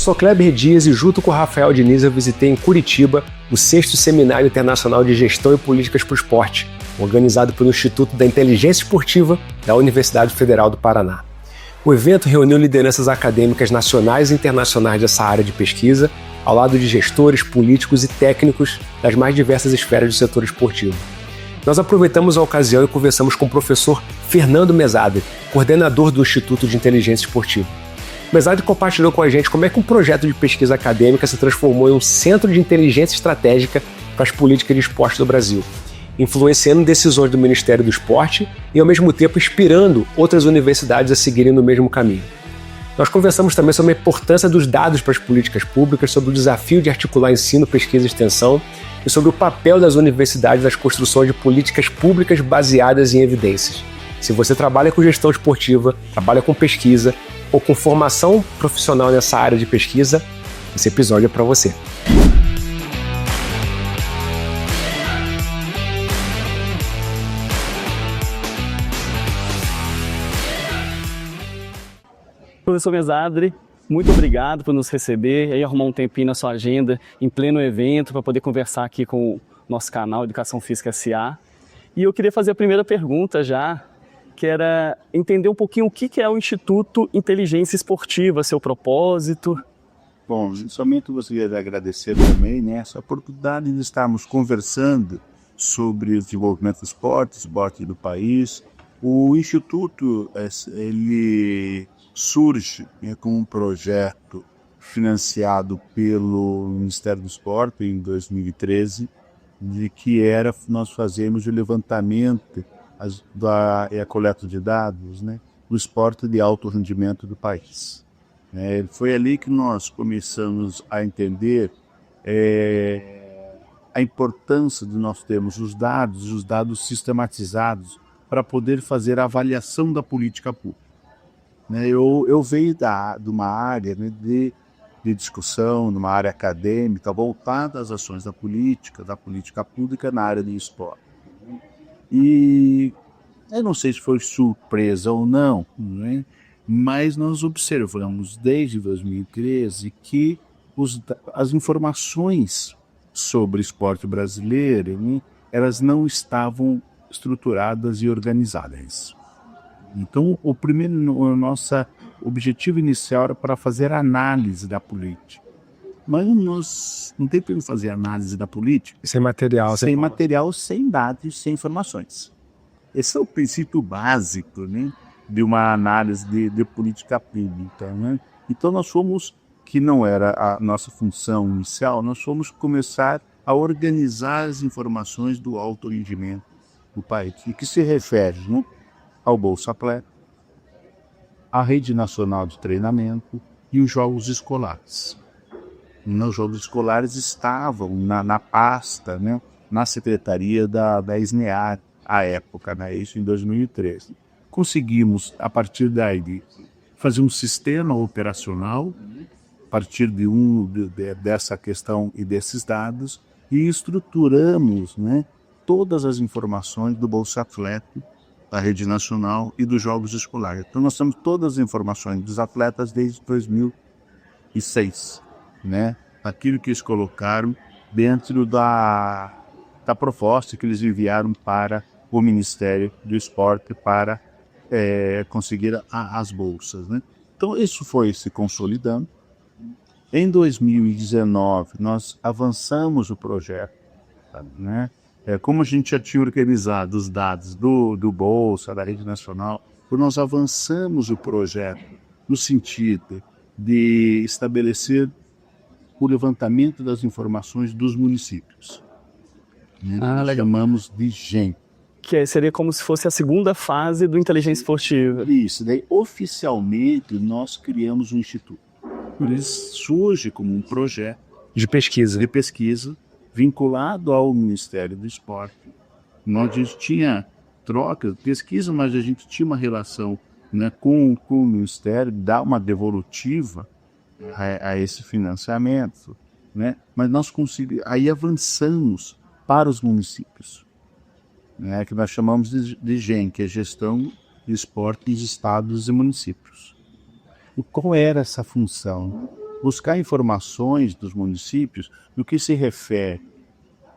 sou Kleber Dias e junto com o Rafael Diniz eu visitei em Curitiba o 6º Seminário Internacional de Gestão e Políticas para o Esporte, organizado pelo Instituto da Inteligência Esportiva da Universidade Federal do Paraná. O evento reuniu lideranças acadêmicas nacionais e internacionais dessa área de pesquisa, ao lado de gestores, políticos e técnicos das mais diversas esferas do setor esportivo. Nós aproveitamos a ocasião e conversamos com o professor Fernando Mesadri, coordenador do Instituto de Inteligência Esportiva. Mesadri compartilhou com a gente como é que um projeto de pesquisa acadêmica se transformou em um centro de inteligência estratégica para as políticas de esporte do Brasil, influenciando decisões do Ministério do Esporte e, ao mesmo tempo, inspirando outras universidades a seguirem no mesmo caminho. Nós conversamos também sobre a importância dos dados para as políticas públicas, sobre o desafio de articular ensino, pesquisa e extensão e sobre o papel das universidades nas construções de políticas públicas baseadas em evidências. Se você trabalha com gestão esportiva, trabalha com pesquisa ou com formação profissional nessa área de pesquisa, esse episódio é para você. Professor Mesadri, muito obrigado por nos receber e arrumar um tempinho na sua agenda em pleno evento para poder conversar aqui com o nosso canal Educação Física S.A. E eu queria fazer a primeira pergunta já, que era entender um pouquinho o que é o Instituto Inteligência Esportiva, seu propósito. Bom, somente eu gostaria de agradecer também essa oportunidade de estarmos conversando sobre o desenvolvimento do esporte do país. O Instituto, ele surge como um projeto financiado pelo Ministério do Esporte em 2013, de que nós fazemos o levantamento e a coleta de dados do esporte de alto rendimento do país. Foi ali que nós começamos a entender a importância de nós termos os dados sistematizados para poder fazer a avaliação da política pública. Eu venho de uma área de discussão, de uma área acadêmica voltada às ações da política pública na área de esporte. E eu não sei se foi surpresa ou não, mas nós observamos desde 2013 que as informações sobre esporte brasileiro, elas não estavam estruturadas e organizadas. Então, o nosso objetivo inicial era para fazer análise da política. Mas nós não tem como fazer análise da política sem material, sem dados, sem informações. Esse é o princípio básico de uma análise de política pública. Então, nós fomos, que não era a nossa função inicial, nós fomos começar a organizar as informações do alto rendimento do país, e que se refere ao Bolsa Atleta, à Rede Nacional de Treinamento e os Jogos Escolares. Os Jogos Escolares estavam na pasta, na secretaria da SNEAR, à época, isso em 2013. Conseguimos, a partir daí, fazer um sistema operacional, a partir dessa questão e desses dados, e estruturamos todas as informações do Bolsa Atleta, da Rede Nacional e dos Jogos Escolares. Então nós temos todas as informações dos atletas desde 2006, aquilo que eles colocaram dentro da proposta que eles enviaram para o Ministério do Esporte para conseguir as bolsas. Então isso foi se consolidando. Em 2019 nós avançamos o projeto, como a gente já tinha organizado os dados do Bolsa, da Rede Nacional, nós avançamos o projeto no sentido de estabelecer o levantamento das informações dos municípios. Nós chamamos de GEM. Que seria como se fosse a segunda fase do Inteligência Esportiva. Isso, daí oficialmente nós criamos um instituto. Ele surge como um projeto de pesquisa vinculado ao Ministério do Esporte. Nós tinha troca de pesquisa, mas a gente tinha uma relação com o Ministério, dar uma devolutiva a esse financiamento. Mas nós conseguimos, aí avançamos para os municípios, que nós chamamos de GEM, que é Gestão de Esporte dos Estados e Municípios. E qual era essa função? buscar informações dos municípios no que se refere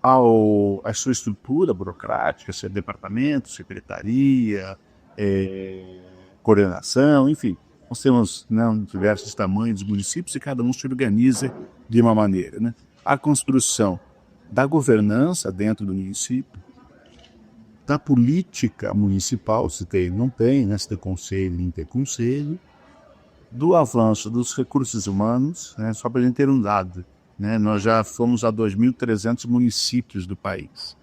à sua estrutura burocrática, se é departamento, secretaria, coordenação, enfim. Nós temos, né, diversos tamanhos dos municípios e cada um se organiza de uma maneira, né? A construção da governança dentro do município, da política municipal, se tem, não tem, né? Se tem conselho, não tem conselho, do avanço dos recursos humanos, né? Só para a gente ter um dado, né? Nós já fomos a 2.300 municípios do país.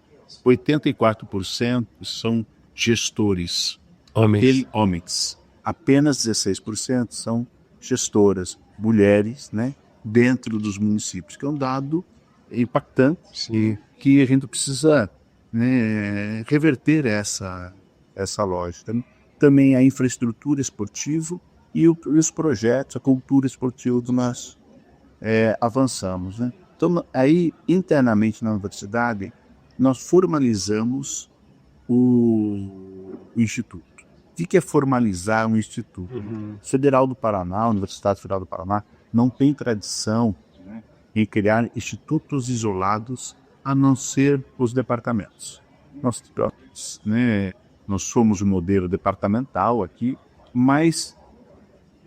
84% são gestores, homens. Apenas 16% são gestoras, mulheres, né? Dentro dos municípios, que é um dado impactante. Sim. Que a gente precisa, né, reverter essa lógica. Também a infraestrutura esportiva e os projetos, a cultura esportiva que nós avançamos, né? Então, aí, internamente na universidade, nós formalizamos o Instituto. O que é formalizar um instituto? Federal do Paraná, a Universidade Federal do Paraná, não tem tradição, né, em criar institutos isolados, a não ser os departamentos. Nós somos um modelo departamental aqui, mas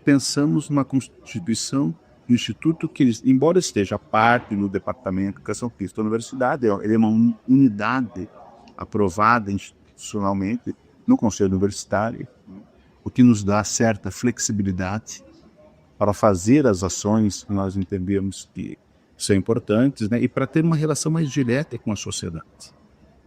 pensamos numa constituição do instituto que, embora esteja parte do Departamento de Educação Física da Universidade, ele é uma unidade aprovada institucionalmente no Conselho Universitário, o que nos dá certa flexibilidade para fazer as ações que nós entendemos que são importantes, né, e para ter uma relação mais direta com a sociedade.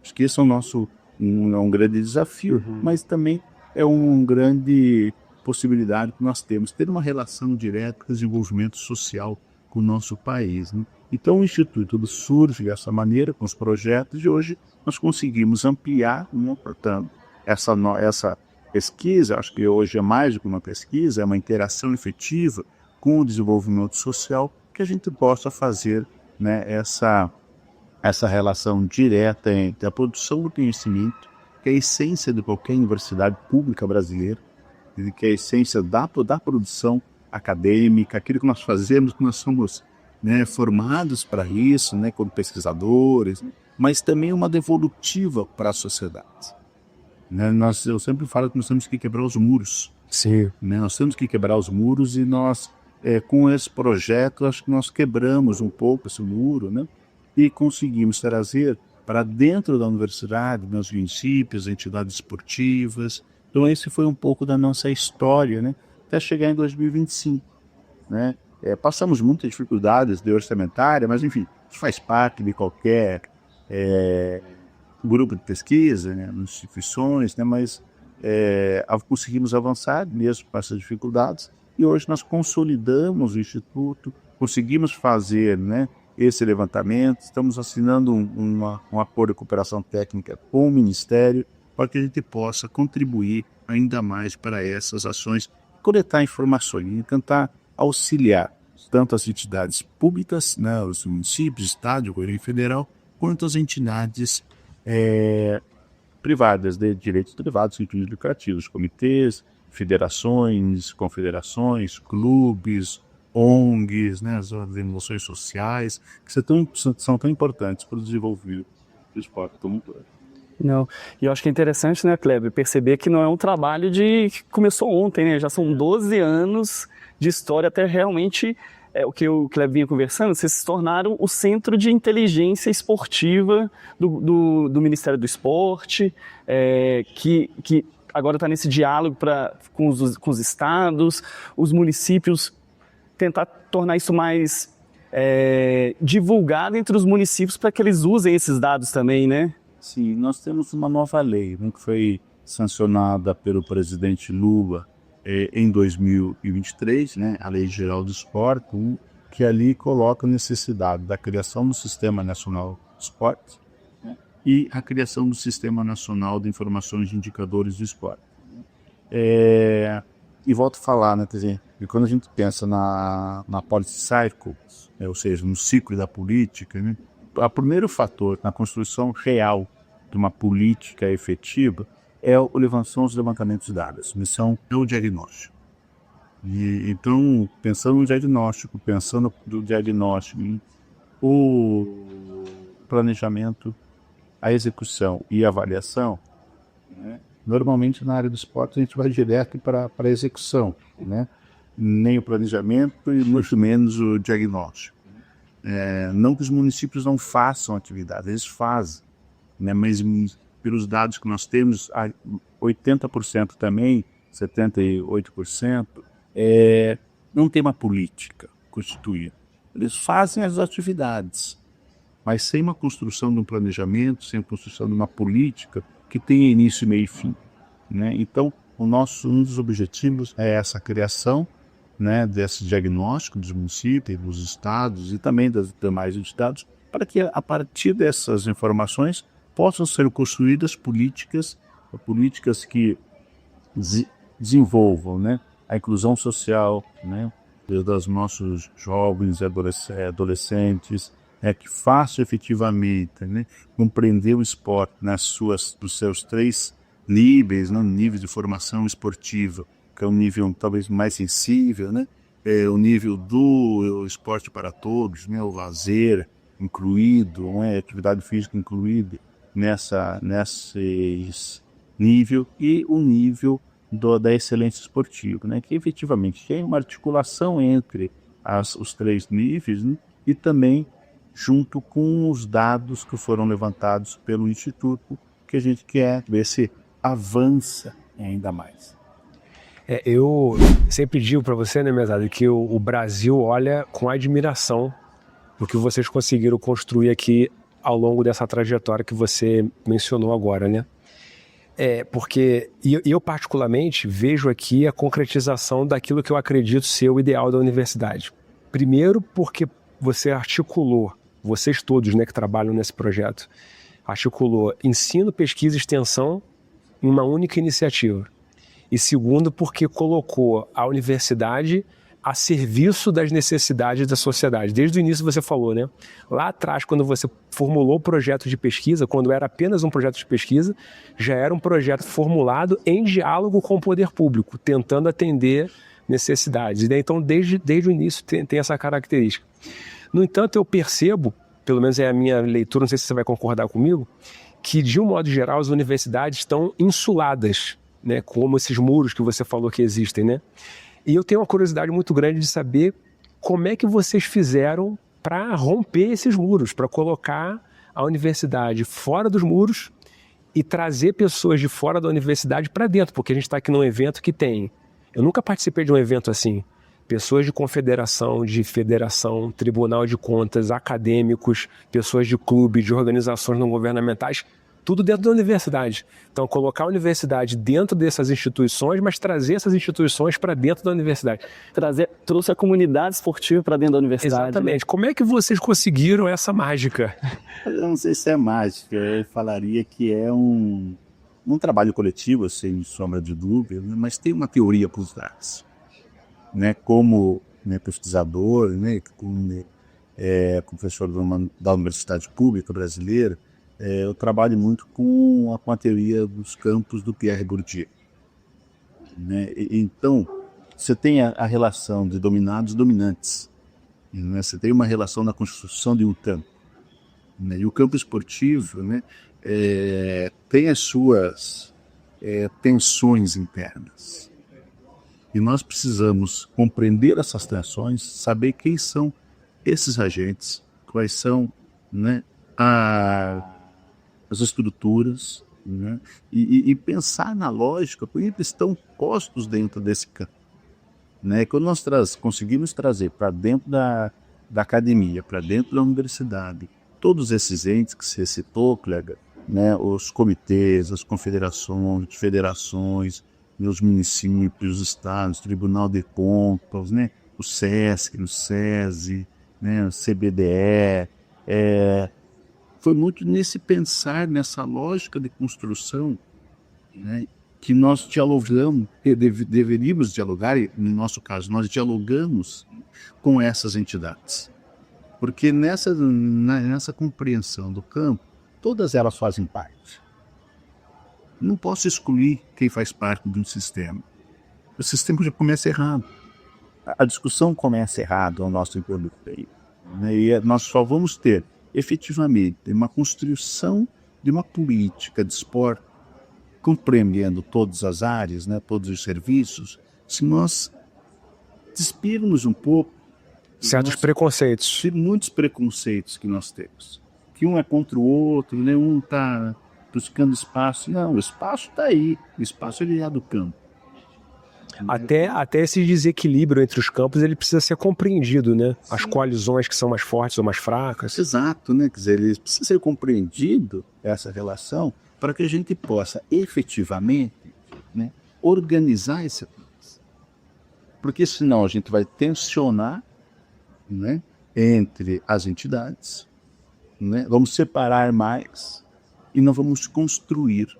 Acho que esse é um grande desafio, mas também é uma grande possibilidade que nós temos, ter uma relação direta com o desenvolvimento social com o nosso país, né? Então o Instituto surge dessa maneira, com os projetos, e hoje nós conseguimos ampliar, né, portanto, essa pesquisa. Acho que hoje é mais do que uma pesquisa, é uma interação efetiva com o desenvolvimento social, que a gente possa fazer, né, essa relação direta entre a produção do conhecimento, que é a essência de qualquer universidade pública brasileira, que é a essência da produção acadêmica, aquilo que nós fazemos, que nós somos, né, formados para isso, né, como pesquisadores, mas também uma devolutiva para a sociedade. Né, eu sempre falo que nós temos que quebrar os muros. Sim. Né, nós temos que quebrar os muros e nós, com esse projeto, acho que nós quebramos um pouco esse muro, né, e conseguimos trazer para dentro da universidade, nos municípios, entidades esportivas. Então esse foi um pouco da nossa história, né, até chegar em 2025. Né. Passamos muitas dificuldades de orçamentária, mas enfim, isso faz parte de qualquer grupo de pesquisa, né, instituições, né, mas conseguimos avançar mesmo com essas dificuldades, e hoje nós consolidamos o Instituto, conseguimos fazer, né, esse levantamento, estamos assinando um acordo de cooperação técnica com o Ministério para que a gente possa contribuir ainda mais para essas ações, coletar informações e tentar auxiliar tanto as entidades públicas, né, os municípios, estado, governo federal, quanto as entidades privadas, de direitos privados e fins lucrativos, comitês, federações, confederações, clubes, ONGs, né, as organizações sociais, que são tão importantes para o desenvolvimento do esporte como um todo. Não, e eu acho que é interessante, né, Kleber, perceber que não é um trabalho que começou ontem, né, já são 12 anos de história até realmente, o que o Kleber vinha conversando, vocês se tornaram o centro de inteligência esportiva do Ministério do Esporte, que agora está nesse diálogo com os estados, os municípios, tentar tornar isso mais divulgado entre os municípios para que eles usem esses dados também, né? Sim, nós temos uma nova lei, né, que foi sancionada pelo presidente Lula em 2023, né, a Lei Geral do Esporte, que ali coloca a necessidade da criação do Sistema Nacional do Esporte, né, e a criação do Sistema Nacional de Informações de Indicadores do Esporte. E volto a falar, né, quer dizer, que quando a gente pensa na policy cycle, ou seja, no ciclo da política, né, o primeiro fator na construção real de uma política efetiva são os levantamentos de dados, missão é o diagnóstico. Então, pensando no diagnóstico, o planejamento, a execução e a avaliação, né? Normalmente na área do esporte a gente vai direto para a execução, né? Nem o planejamento e muito menos o diagnóstico. Não que os municípios não façam atividade, eles fazem, né? Mas pelos dados que nós temos, 80% também, 78%, não tem uma política constituída. Eles fazem as atividades, mas sem uma construção de um planejamento, sem a construção de uma política que tenha início, meio e fim, né? Então, um dos objetivos é essa criação, né, desse diagnóstico dos municípios, dos estados e também das demais entidades, para que a partir dessas informações possam ser construídas políticas que desenvolvam, né, a inclusão social, né, dos nossos jovens e adolescentes, que façam efetivamente, né, compreender o esporte nos seus 3 níveis, né, níveis de formação esportiva, que é um nível talvez mais sensível, né, o nível do esporte para todos, né, o lazer incluído, né, atividade física incluída nesse nível, e o nível da excelência esportiva, né, que efetivamente tem uma articulação entre os 3 níveis, né, e também junto com os dados que foram levantados pelo Instituto, que a gente quer ver se avança ainda mais. Eu sempre digo para você, né, Mesada, que o Brasil olha com admiração o que vocês conseguiram construir aqui ao longo dessa trajetória que você mencionou agora, né? Porque eu particularmente vejo aqui a concretização daquilo que eu acredito ser o ideal da universidade. Primeiro porque você articulou, vocês todos, né, que trabalham nesse projeto, articulou ensino, pesquisa e extensão em uma única iniciativa. E segundo, porque colocou a universidade a serviço das necessidades da sociedade. Desde o início você falou, né? Lá atrás, quando você formulou o projeto de pesquisa, quando era apenas um projeto de pesquisa, já era um projeto formulado em diálogo com o poder público, tentando atender necessidades. Então, desde o início tem essa característica. No entanto, eu percebo, pelo menos é a minha leitura, não sei se você vai concordar comigo, que, de um modo geral, as universidades estão insuladas, né, como esses muros que você falou que existem, né? E eu tenho uma curiosidade muito grande de saber como é que vocês fizeram para romper esses muros, para colocar a universidade fora dos muros e trazer pessoas de fora da universidade para dentro, porque a gente está aqui num evento que tem... Eu nunca participei de um evento assim. Pessoas de confederação, de federação, tribunal de contas, acadêmicos, pessoas de clube, de organizações não governamentais, tudo dentro da universidade. Então, colocar a universidade dentro dessas instituições, mas trazer essas instituições para dentro da universidade. Trouxe a comunidade esportiva para dentro da universidade. Exatamente. Como é que vocês conseguiram essa mágica? Eu não sei se é mágica, eu falaria que é um trabalho coletivo, sem sombra de dúvida, né? Mas tem uma teoria por trás. Né? Como, né, pesquisador, né, como professor da Universidade Pública Brasileira, eu trabalho muito com a teoria dos campos do Pierre Bourdieu. Né? Então, você tem a relação de dominados e dominantes. Né? Você tem uma relação na construção de um campo. Né? E o campo esportivo, né, tem as suas tensões internas. E nós precisamos compreender essas tensões, saber quem são esses agentes, quais são, né, as estruturas, né, e pensar na lógica, porque eles estão postos dentro desse campo. Né? Quando nós conseguimos trazer para dentro da academia, para dentro da universidade, todos esses entes que você citou, Clega, né, os comitês, as confederações, federações, os municípios, os estados, Tribunal de Contas, né, o SESC, o SESI, né, o CBDE, foi muito nesse pensar, nessa lógica de construção, né, que nós dialogamos, deveríamos dialogar, e no nosso caso nós dialogamos com essas entidades. Porque nessa compreensão do campo, todas elas fazem parte. Não posso excluir quem faz parte de um sistema. O sistema já começa errado. a discussão começa errado ao nosso encontro, né? E nós só vamos ter efetivamente uma construção de uma política de esporte compreendendo todas as áreas, né, todos os serviços, se nós despirmos um pouco certos preconceitos. de muitos preconceitos que nós temos. Que um é contra o outro, né? Um está buscando espaço. Não, o espaço está aí. O espaço ele é do campo. Até esse desequilíbrio entre os campos ele precisa ser compreendido, né? Sim. As coalizões que são mais fortes ou mais fracas. Exato, né? Quer dizer, ele precisa ser compreendido, essa relação, para que a gente possa efetivamente, né, organizar esse país. Porque senão a gente vai tensionar, né, entre as entidades, né? Vamos separar mais e não vamos construir,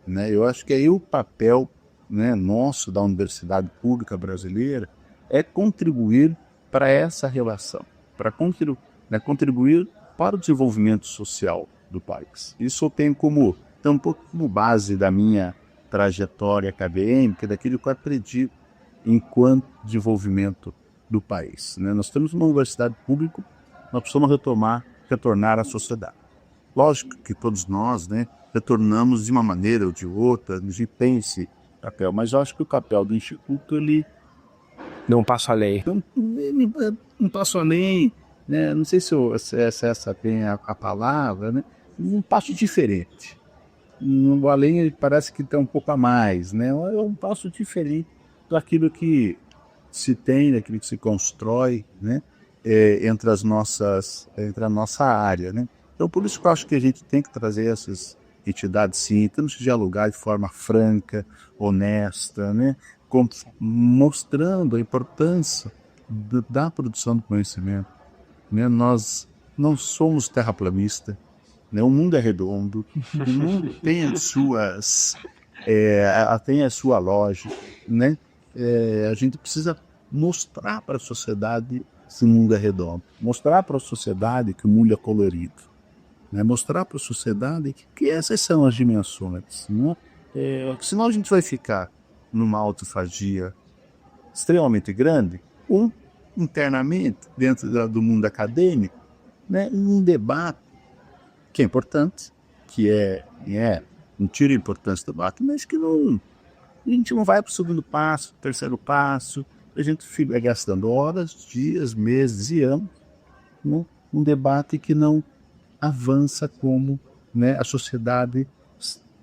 né? Eu acho que aí o papel, né, nosso da Universidade Pública Brasileira é contribuir para essa relação, para contribuir para o desenvolvimento social do país. Isso eu tenho como um pouco como base da minha trajetória acadêmica, daquilo que eu aprendi enquanto desenvolvimento do país, né? Nós temos uma universidade pública, nós precisamos retornar à sociedade. Lógico que todos nós, né, retornamos de uma maneira ou de outra, nos pense papel, mas eu acho que o papel do Instituto, ele Não passo além. não passo além, né? Não sei se essa tem a palavra, né? Um passo diferente. O além ele parece que tem um pouco a mais, né? É um passo diferente daquilo que se tem, daquilo que se constrói, né? Entre a nossa área, né? Então, por isso que eu acho que a gente tem que trazer essas entidades, sim, temos que dialogar de forma franca, honesta, né? Mostrando a importância da produção do conhecimento, né? Nós não somos terraplanistas, né? O mundo é redondo, o mundo tem a sua lógica, né? A gente precisa mostrar para a sociedade que o mundo é redondo, mostrar para a sociedade que o mundo é colorido, né? Mostrar para a sociedade que essas são as dimensões, né? Senão a gente vai ficar numa autofagia extremamente grande, internamente, dentro do mundo acadêmico, né? Um debate que é importante, não tira a importância do debate, mas que a gente não vai para o segundo passo, terceiro passo, a gente fica gastando horas, dias, meses e anos, né? Um debate que não avança como, né, a sociedade,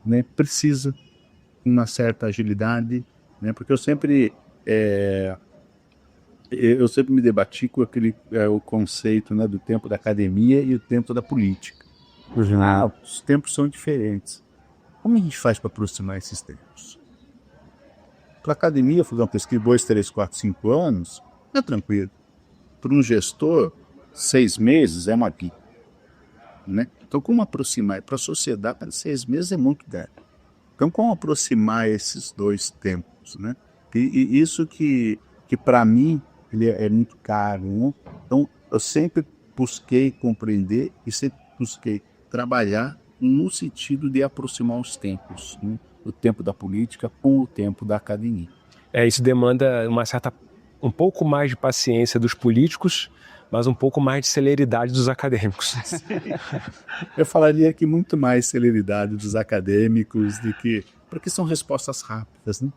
né, precisa de uma certa agilidade, né? Porque eu sempre me debati com o conceito, né, do tempo da academia e o tempo da política. Os tempos são diferentes. Como a gente faz para aproximar esses tempos? Para a academia, fazer uma pesquisa 2, 3, 4, 5 anos, é tranquilo. Para um gestor, 6 meses é uma guia, né? Então, como aproximar? Para a sociedade, 6 meses é muito grande. Então, como aproximar esses dois tempos, né? E isso que para mim, ele é muito caro, né? Então, eu sempre busquei compreender e sempre busquei trabalhar no sentido de aproximar os tempos, né? O tempo da política com o tempo da academia. Isso demanda um pouco mais de paciência dos políticos, mas um pouco mais de celeridade dos acadêmicos. Eu falaria que muito mais celeridade dos acadêmicos porque são respostas rápidas, né?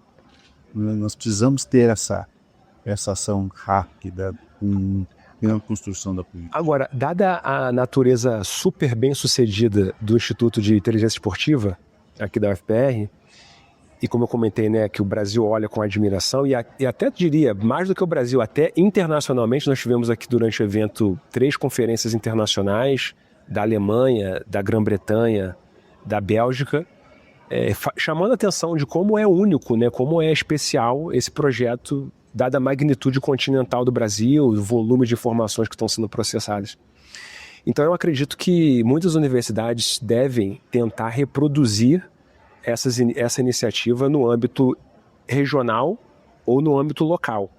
Nós precisamos ter essa ação rápida na construção da política. Agora, dada a natureza super bem sucedida do Instituto de Inteligência Esportiva, aqui da UFPR, e como eu comentei, né, que o Brasil olha com admiração, e até diria, mais do que o Brasil, até internacionalmente, nós tivemos aqui durante o evento 3 conferências internacionais, da Alemanha, da Grã-Bretanha, da Bélgica, chamando a atenção de como é único, né, como é especial esse projeto, dada a magnitude continental do Brasil, o volume de informações que estão sendo processadas. Então eu acredito que muitas universidades devem tentar reproduzir essa iniciativa no âmbito regional ou no âmbito local.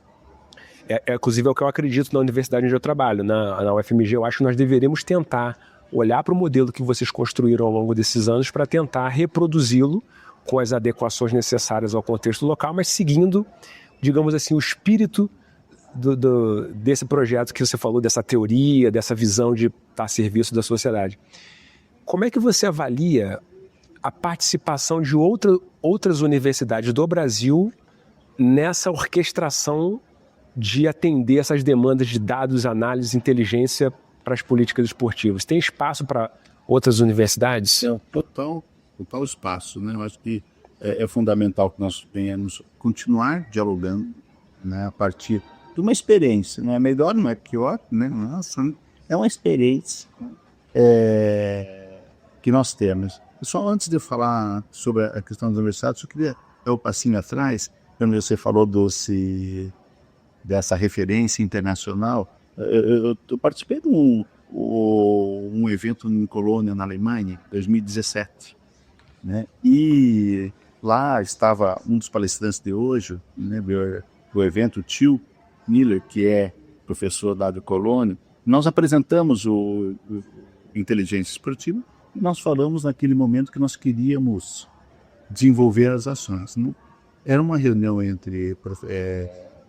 Inclusive é o que eu acredito na universidade onde eu trabalho, na UFMG. Eu acho que nós deveríamos tentar olhar para o modelo que vocês construíram ao longo desses anos para tentar reproduzi-lo com as adequações necessárias ao contexto local, mas seguindo, digamos assim, o espírito desse projeto que você falou, dessa teoria, dessa visão de estar a serviço da sociedade. Como é que você avalia a participação de outras universidades do Brasil nessa orquestração de atender essas demandas de dados, análise, inteligência para as políticas esportivas? Tem espaço para outras universidades? É total espaço, né? Eu acho que é fundamental que nós venhamos continuar dialogando, né, a partir de uma experiência. Não é melhor, não é pior, né? Nossa, é uma experiência que nós temos. Só antes de falar sobre a questão das universidades, eu queria dar um passinho atrás, quando você falou dessa referência internacional. Eu participei de um evento em Colônia, na Alemanha, em 2017, né? E lá estava um dos palestrantes de hoje, né, do evento, o Till Miller, que é professor da Colônia. Nós apresentamos o Inteligência Esportiva e nós falamos naquele momento que nós queríamos desenvolver as ações, né? Era uma reunião entre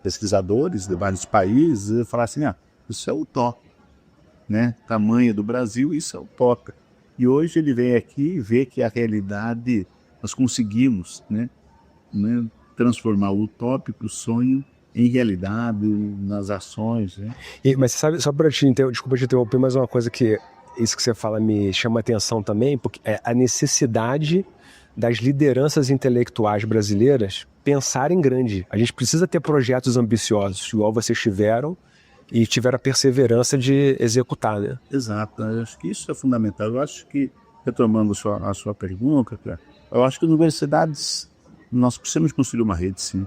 pesquisadores de vários países e falar assim, isso é utópico, né? Tamanho do Brasil, isso é utópico. E hoje ele vem aqui e vê que a realidade, nós conseguimos, né, transformar o utópico, o sonho, em realidade, nas ações, né? Mas você sabe, só para desculpa te interromper, mas uma coisa que isso que você fala me chama a atenção também, porque é a necessidade das lideranças intelectuais brasileiras pensarem grande. A gente precisa ter projetos ambiciosos, igual vocês tiveram, e tiveram a perseverança de executar, né? Exato, eu acho que isso é fundamental. Eu acho que, retomando a sua pergunta, cara, eu acho que as universidades, nós precisamos construir uma rede, sim,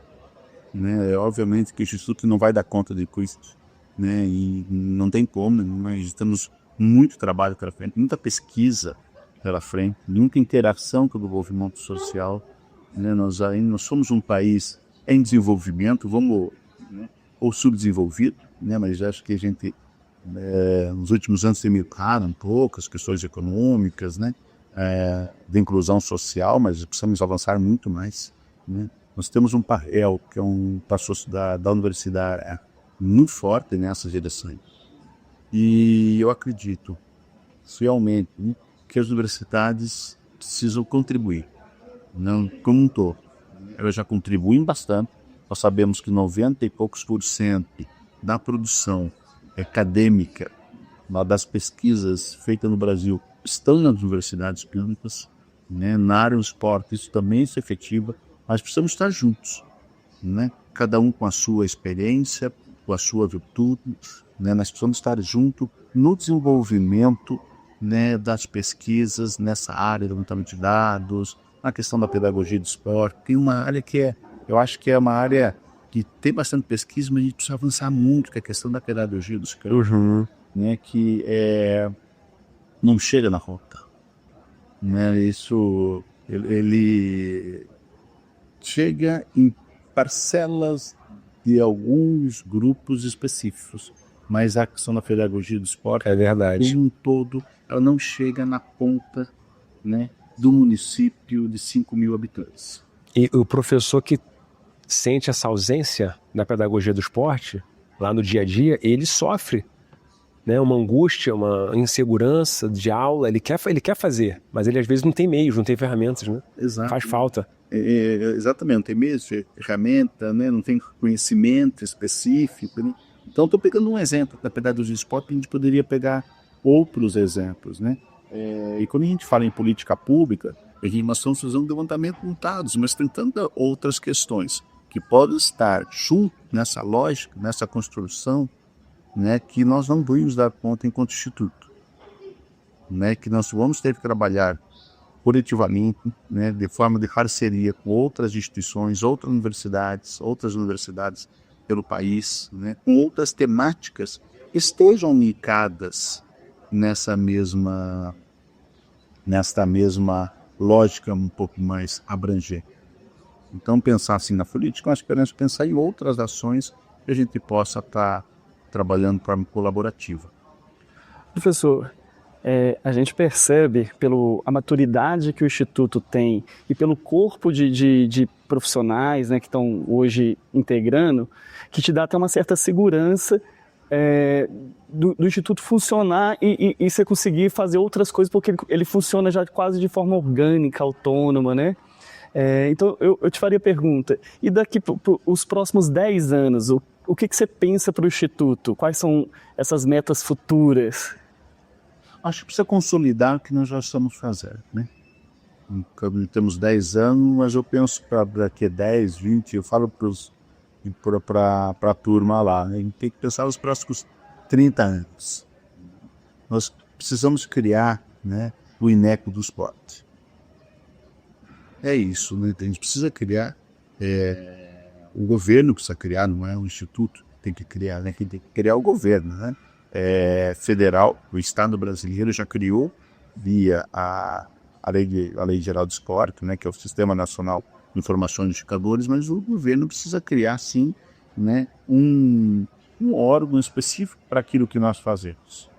né? Obviamente que o Instituto não vai dar conta de custo, né? E não tem como, mas temos muito trabalho pela frente, muita pesquisa pela frente, muita interação com o desenvolvimento social, né? Nós somos um país em desenvolvimento, né, ou subdesenvolvido, né? Mas acho que a gente, nos últimos anos, tem melhorado um pouco as questões econômicas, né? De inclusão social, mas precisamos avançar muito mais, né? Nós temos um papel que é da universidade muito forte nessas direções. E eu acredito realmente, né, que as universidades precisam contribuir, não como um todo. Elas já contribuem bastante. Nós sabemos que 90 e poucos % da produção acadêmica, das pesquisas feitas no Brasil, estão nas universidades públicas, né? Na área do esporte isso também é efetivo, mas precisamos estar juntos, né? Cada um com a sua experiência, com a sua virtude, né? Nós precisamos estar juntos no desenvolvimento, né, das pesquisas nessa área do levantamento de dados, na questão da pedagogia do esporte. Tem uma área que eu acho que é uma área que tem bastante pesquisa, mas a gente precisa avançar muito, que é a questão da pedagogia do esporte, né, que não chega na rota, né? Isso ele chega em parcelas de alguns grupos específicos, mas a questão da pedagogia do esporte, é verdade, como um todo, ela não chega na ponta, né, do município de 5 mil habitantes. E o professor que sente essa ausência na pedagogia do esporte, lá no dia a dia, ele sofre, né, uma angústia, uma insegurança de aula. Ele quer fazer, mas ele às vezes não tem meios, não tem ferramentas, né? Exato. Faz falta. Exatamente, não tem meios, ferramenta, né? Não tem conhecimento específico, né? Então, estou pegando um exemplo da pedagogia do esporte, a gente poderia pegar outros exemplos, né? E quando a gente fala em política pública, nós estamos fazendo um levantamento de dados, mas tem tantas outras questões que podem estar junto nessa lógica, nessa construção, né, que nós não vamos dar conta enquanto instituto, né, que nós vamos ter que trabalhar coletivamente, né, de forma de parceria com outras instituições, outras universidades pelo país, né, com outras temáticas que estejam ligadas nesta mesma lógica um pouco mais abrangente. Então, pensar assim na política, eu acho que é pensar em outras ações que a gente possa estar trabalhando de forma colaborativa. Professor, A gente percebe pela maturidade que o Instituto tem e pelo corpo de profissionais, né, que estão hoje integrando, que te dá até uma certa segurança do Instituto funcionar e você conseguir fazer outras coisas, porque ele funciona já quase de forma orgânica, autônoma, né? Então eu te faria a pergunta, e daqui para os próximos 10 anos, o que você pensa para o Instituto? Quais são essas metas futuras? Acho que precisa consolidar o que nós já estamos fazendo, né? Temos 10 anos, mas eu penso para daqui a 10, 20, eu falo para a turma lá, a gente tem que pensar nos próximos 30 anos. Nós precisamos criar, né, o INEP do esporte. É isso, né? A gente precisa criar, o governo precisa criar, não é o Instituto, tem que criar, né? Quem tem que criar é o governo, né? Federal, o Estado brasileiro já criou via a Lei Geral do Esporte, né, que é o Sistema Nacional de Informações de Indicadores, mas o governo precisa criar, sim, né, um órgão específico para aquilo que nós fazemos.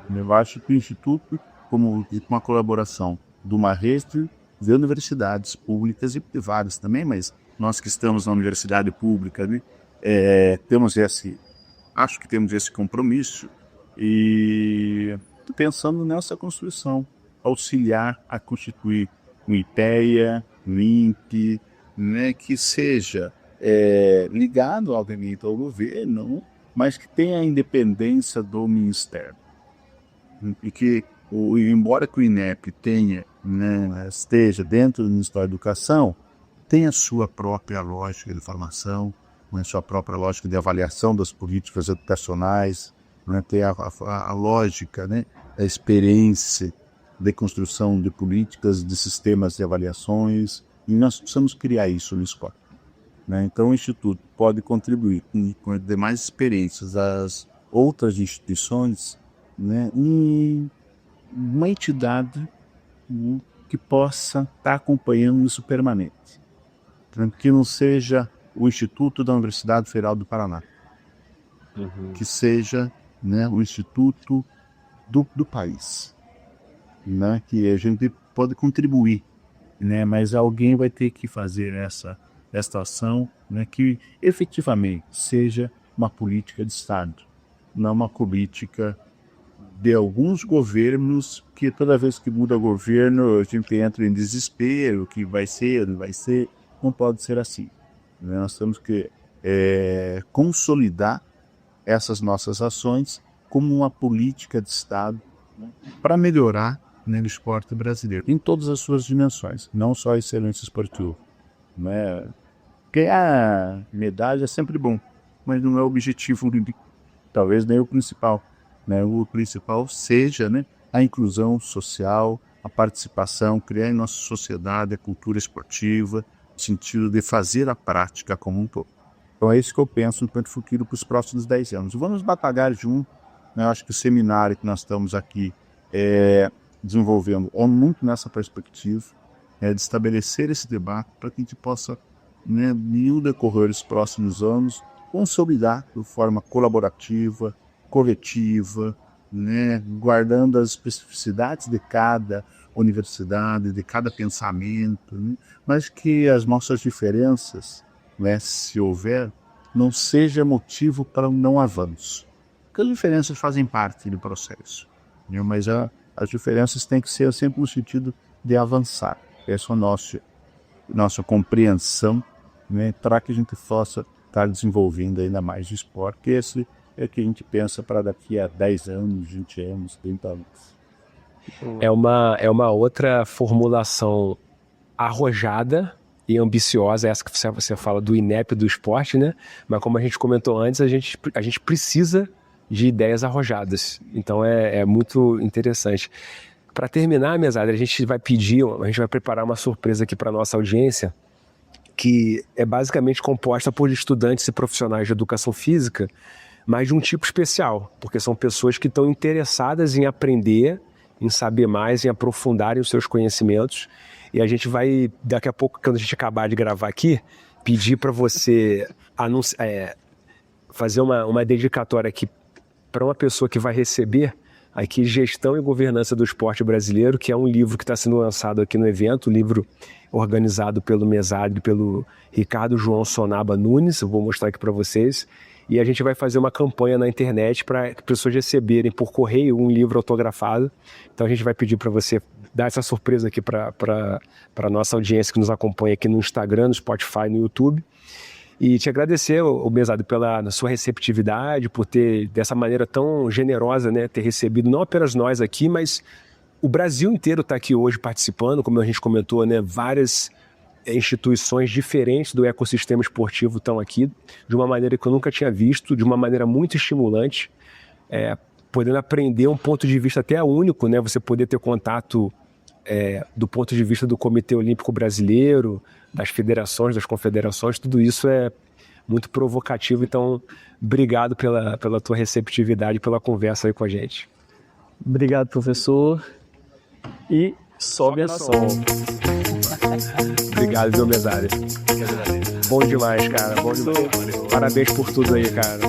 Eu acho que o Instituto, como uma colaboração de uma rede de universidades públicas e privadas também, mas nós que estamos na universidade pública, né, acho que temos esse compromisso e pensando nessa construção, auxiliar a constituir um IPEA, um INPE, né, que seja ligado, obviamente, ao governo, mas que tenha a independência do Ministério. E que, embora que o INEP tenha, né, esteja dentro do Ministério da Educação, tenha a sua própria lógica de formação, a sua própria lógica de avaliação das políticas educacionais, né, ter a lógica, né, a experiência de construção de políticas, de sistemas de avaliações, e nós precisamos criar isso no esporte, né? Então o Instituto pode contribuir com as demais experiências das outras instituições, né, em uma entidade, né, que possa estar acompanhando isso permanente, que não seja o Instituto da Universidade Federal do Paraná, que seja, né, o Instituto do país, né, que a gente pode contribuir, né, mas alguém vai ter que fazer essa ação, né, que efetivamente seja uma política de Estado, não uma política de alguns governos que toda vez que muda governo a gente entra em desespero, que vai ser, não vai ser, não pode ser assim. Nós temos que consolidar essas nossas ações como uma política de Estado, né, para melhorar, né, o esporte brasileiro em todas as suas dimensões, não só a excelência esportiva, né? Ganhar medalha é sempre bom, mas não é o objetivo, talvez nem o principal, né? O principal seja, né, a inclusão social, a participação, criar em nossa sociedade a cultura esportiva, no sentido de fazer a prática como um todo. Então é isso que eu penso no Plano Futuro para os próximos 10 anos. Vamos batalhar junto, né? Eu acho que o seminário que nós estamos aqui desenvolvendo muito nessa perspectiva, de estabelecer esse debate para que a gente possa, né, no decorrer dos próximos anos, consolidar de forma colaborativa, coletiva, né, guardando as especificidades de cada universidade, de cada pensamento, né, mas que as nossas diferenças, né, se houver, não seja motivo para um não avanço. Porque as diferenças fazem parte do processo, né, mas as diferenças têm que ser sempre no sentido de avançar. Essa é a nossa compreensão, né, para que a gente possa estar desenvolvendo ainda mais o esporte, que esse é o que a gente pensa para daqui a 10 anos, 20 anos, 30 anos. É uma outra formulação arrojada e ambiciosa, essa que você fala do INEP do esporte, né? Mas como a gente comentou antes, a gente precisa de ideias arrojadas. Então é muito interessante. Para terminar, Mesadri, a gente vai preparar uma surpresa aqui para a nossa audiência, que é basicamente composta por estudantes e profissionais de educação física, mas de um tipo especial, porque são pessoas que estão interessadas em aprender, em saber mais, em aprofundarem os seus conhecimentos. E a gente vai, daqui a pouco, quando a gente acabar de gravar aqui, pedir para você fazer uma dedicatória aqui para uma pessoa que vai receber aqui Gestão e Governança do Esporte Brasileiro, que é um livro que está sendo lançado aqui no evento, um livro organizado pelo Mesadri, pelo Ricardo João Sonaba Nunes, eu vou mostrar aqui para vocês, e a gente vai fazer uma campanha na internet para pessoas receberem por correio um livro autografado. Então a gente vai pedir para você dar essa surpresa aqui para a nossa audiência que nos acompanha aqui no Instagram, no Spotify, no YouTube. E te agradecer, Mesadri, pela sua receptividade, por ter, dessa maneira tão generosa, né, ter recebido não apenas nós aqui, mas o Brasil inteiro está aqui hoje participando, como a gente comentou, né, várias instituições diferentes do ecossistema esportivo estão aqui, de uma maneira que eu nunca tinha visto, de uma maneira muito estimulante, podendo aprender um ponto de vista até único, né, você poder ter contato do ponto de vista do Comitê Olímpico Brasileiro, das federações, das confederações, tudo isso é muito provocativo. Então, obrigado pela tua receptividade, pela conversa aí com a gente. Obrigado, professor. E sobe a som. Obrigado, viu, Mesadri? Bom demais, cara. Bom demais. Parabéns por tudo aí, cara.